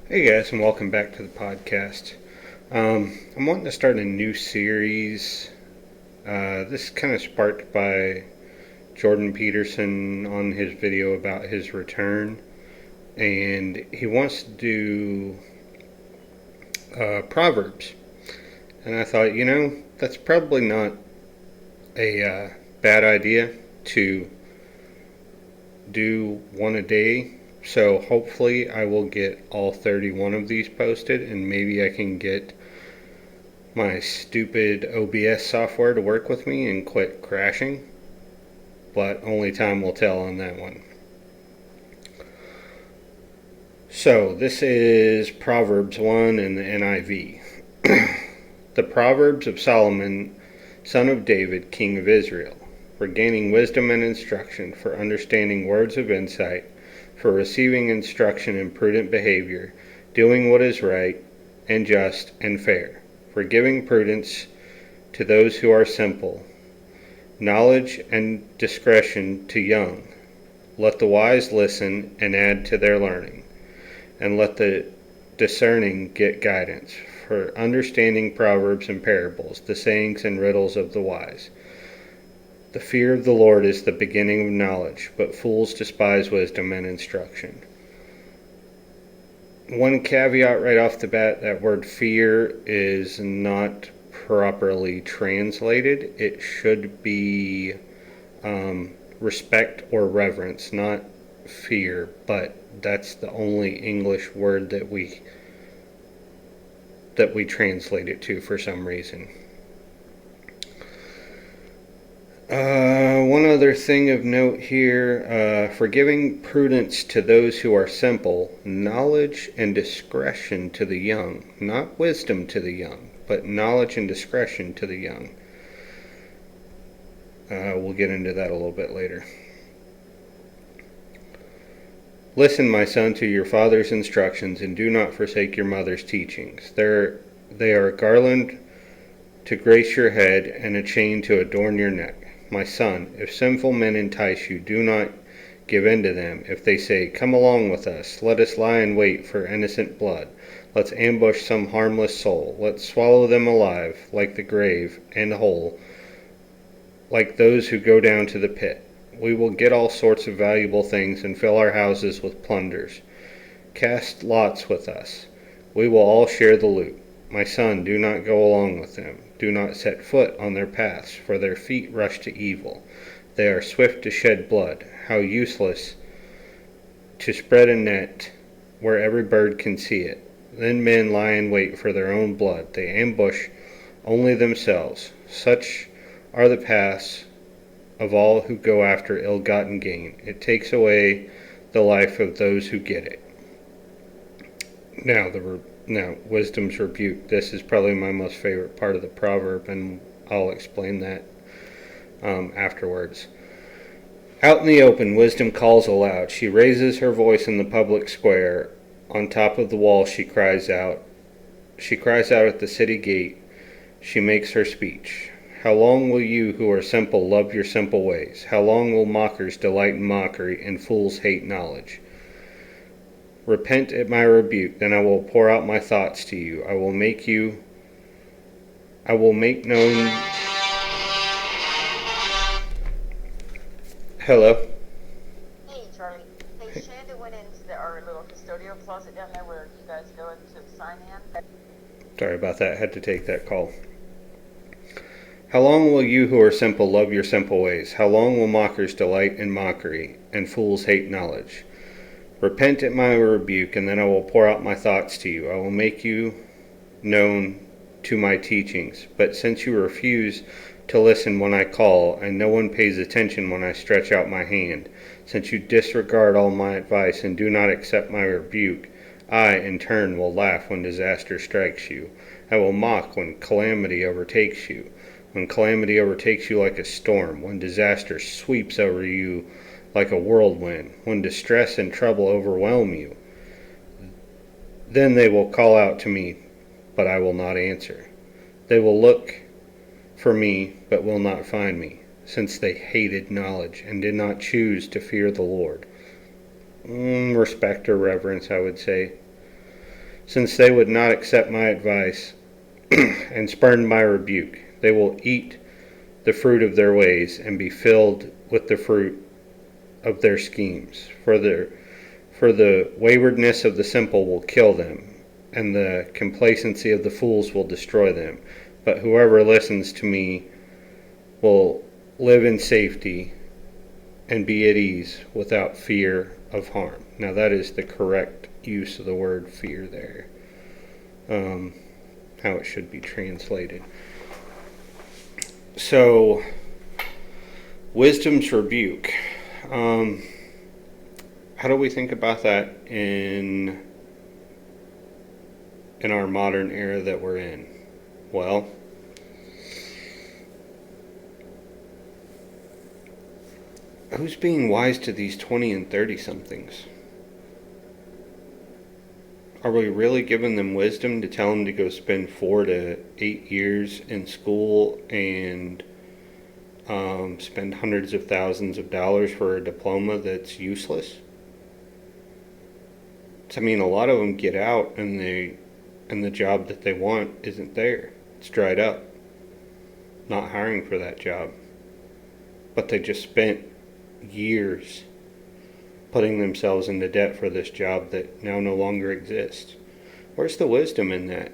Hey guys, and welcome back to the podcast. I'm wanting to start a new series. This is kind of sparked by Jordan Peterson on his video about his return, and he wants to do Proverbs. And I thought, that's probably not a bad idea to do one a day. So hopefully I will get all 31 of these posted, and maybe I can get my stupid OBS software to work with me and quit crashing. But only time will tell on that one. So this is Proverbs 1 in the NIV. The Proverbs of Solomon, son of David, king of Israel, for gaining wisdom and instruction, for understanding words of insight, for receiving instruction in prudent behavior, doing what is right and just and fair, for giving prudence to those who are simple, knowledge and discretion to young. Let the wise listen and add to their learning, and let the discerning get guidance, for understanding proverbs and parables, the sayings and riddles of the wise. The fear of the Lord is the beginning of knowledge, but fools despise wisdom and instruction. One caveat right off the bat, that word fear is not properly translated. It should be respect or reverence, not fear, but that's the only English word that we translate it to for some reason. One other thing of note here, for giving prudence to those who are simple, knowledge and discretion to the young. Not wisdom to the young, but knowledge and discretion to the young. We'll get into that a little bit later. Listen, my son, to your father's instructions, and do not forsake your mother's teachings. They are a garland to grace your head and a chain to adorn your neck. My son, if sinful men entice you, do not give in to them. If they say, come along with us, let us lie in wait for innocent blood. Let's ambush some harmless soul. Let's swallow them alive, like the grave, and whole, like those who go down to the pit. We will get all sorts of valuable things and fill our houses with plunders. Cast lots with us. We will all share the loot. My son, do not go along with them. Do not set foot on their paths, for their feet rush to evil. They are swift to shed blood. How useless to spread a net where every bird can see it. Then men lie in wait for their own blood. They ambush only themselves. Such are the paths of all who go after ill-gotten gain. It takes away the life of those who get it. Now, wisdom's rebuke. This is probably my most favorite part of the proverb, and I'll explain that afterwards. Out in the open, wisdom calls aloud. She raises her voice in the public square. On top of the wall, she cries out. She cries out at the city gate. She makes her speech. How long will you who are simple love your simple ways? How long will mockers delight in mockery and fools hate knowledge? Repent at my rebuke, then I will pour out my thoughts to you. I will make known. Hello? Hey, Charlie. Hey, Shanda went into our little custodial closet down there where you guys go into sign in. Sorry about that. I had to take that call. How long will you who are simple love your simple ways? How long will mockers delight in mockery and fools hate knowledge? Repent at my rebuke, and then I will pour out my thoughts to you. I will make you known to my teachings. But since you refuse to listen when I call, and no one pays attention when I stretch out my hand, since you disregard all my advice and do not accept my rebuke, I, in turn, will laugh when disaster strikes you. I will mock when calamity overtakes you. When calamity overtakes you like a storm, when disaster sweeps over you like a whirlwind, when distress and trouble overwhelm you. Then they will call out to me, but I will not answer. They will look for me, but will not find me, since they hated knowledge and did not choose to fear the Lord. Respect or reverence, I would say. since they would not accept my advice and spurned my rebuke. They will eat the fruit of their ways and be filled with the fruit of their schemes. For the waywardness of the simple will kill them, and the complacency of the fools will destroy them. But whoever listens to me will live in safety and be at ease without fear of harm. Now that is the correct use of the word fear there. How it should be translated. So, wisdom's rebuke. How do we think about that in our modern era that we're in? Well, who's being wise to these 20 and 30 somethings? Are we really giving them wisdom to tell them to go spend 4 to 8 years in school and spend hundreds of thousands of dollars for a diploma that's useless? I mean, a lot of them get out and the job that they want isn't there. It's dried up. Not hiring for that job. But they just spent years putting themselves into debt for this job that now no longer exists. Where's the wisdom in that?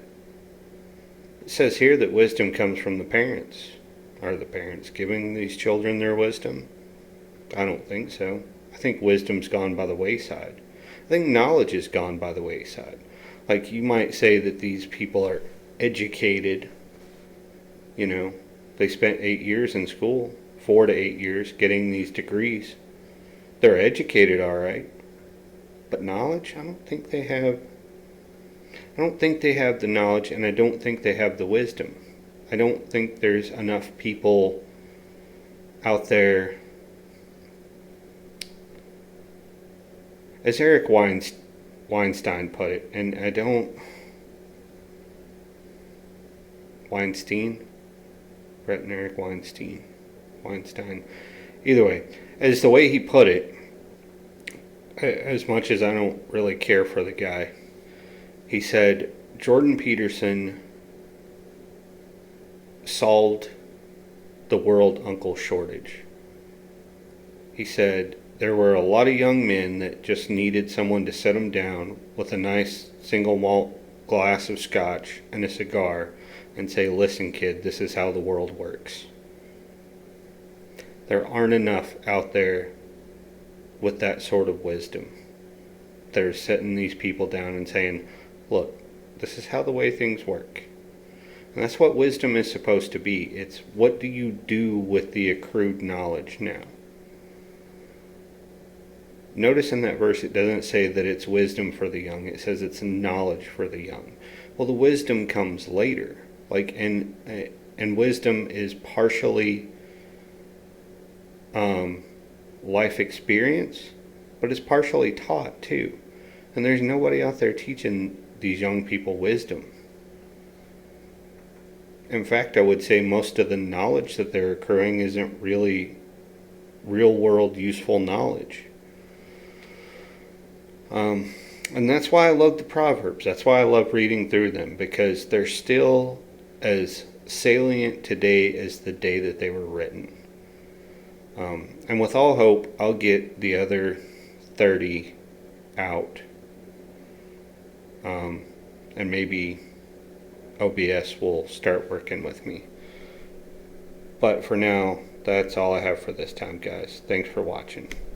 It says here that wisdom comes from the parents. Are the parents giving these children their wisdom? I don't think so. I think wisdom's gone by the wayside. I think knowledge has gone by the wayside. Like, you might say that these people are educated. You know, they spent 8 years in school, 4 to 8 years getting these degrees. They're educated, all right, but knowledge, I don't think they have the knowledge, and I don't think they have the wisdom. I don't think there's enough people out there. As Eric Weinstein put it, and Brett and Eric Weinstein. Either way, as the way he put it, as much as I don't really care for the guy, he said Jordan Peterson solved the world uncle shortage. He said there were a lot of young men that just needed someone to sit them down with a nice single malt glass of scotch and a cigar and say, listen kid, this is how the world works. There aren't enough out there with that sort of wisdom. They're setting these people down and saying, look, this is how the way things work. And that's what wisdom is supposed to be. It's what do you do with the accrued knowledge now? Notice in that verse it doesn't say that it's wisdom for the young. It says it's knowledge for the young. Well, the wisdom comes later. And wisdom is partially life experience, but it's partially taught too. And there's nobody out there teaching these young people wisdom. In fact, I would say most of the knowledge that they're accruing isn't really real world useful knowledge. And that's why I love the Proverbs. That's why I love reading through them, because they're still as salient today as the day that they were written. And with all hope, I'll get the other 30 out. And maybe OBS will start working with me. But for now, that's all I have for this time, guys. Thanks for watching.